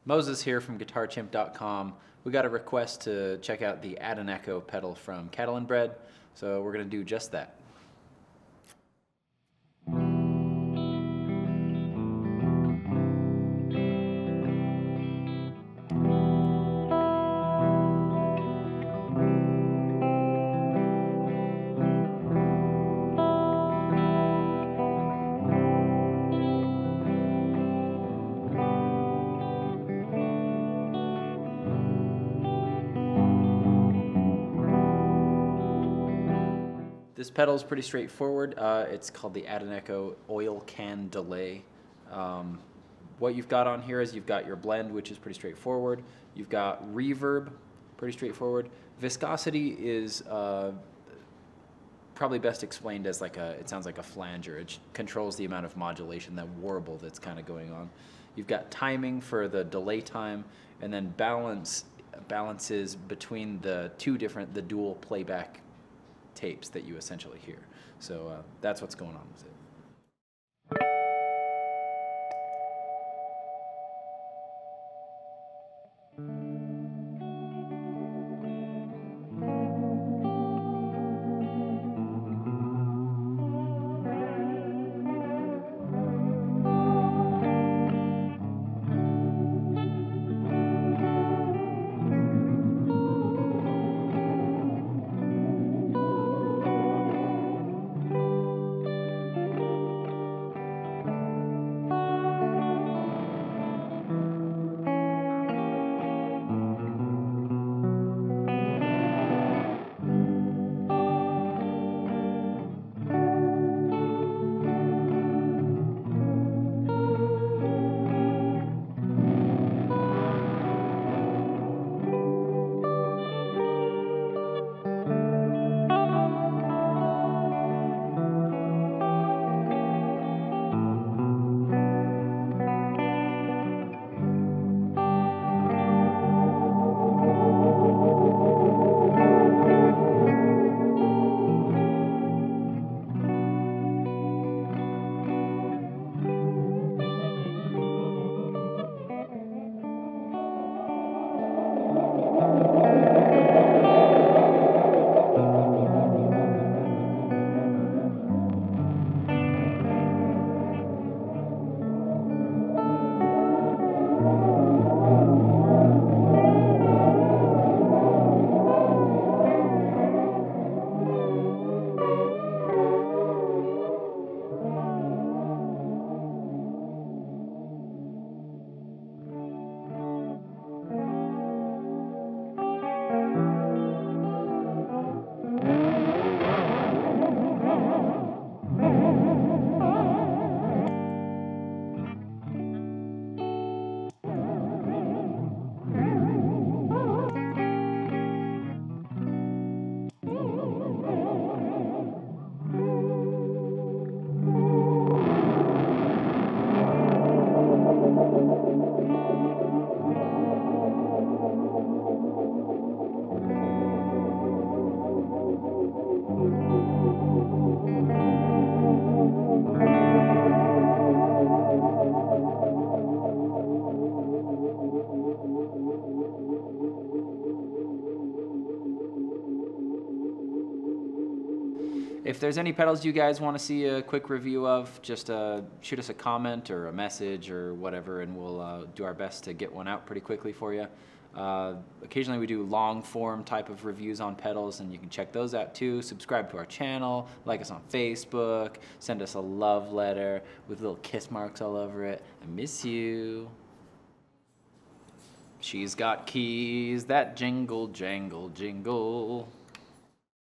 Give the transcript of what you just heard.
Moses here from GuitarChimp.com. We got a request to check out the Adineko pedal from Catalinbread, so we're going to do just that. This pedal is pretty straightforward. It's called the Adineko Oil Can Delay. What you've got on here is you've got your blend, which is pretty straightforward. You've got reverb, pretty straightforward. Viscosity is probably best explained as it sounds like a flanger. It controls the amount of modulation, that warble that's kind of going on. You've got timing for the delay time, and then balances between the dual playback tapes that you essentially hear. So that's what's going on with it. If there's any pedals you guys want to see a quick review of, just shoot us a comment or a message or whatever, and we'll do our best to get one out pretty quickly for you. Occasionally we do long form type of reviews on pedals, and you can check those out too. Subscribe to our channel, like us on Facebook, send us a love letter with little kiss marks all over it. I miss you. She's got keys that jingle, jangle, jingle.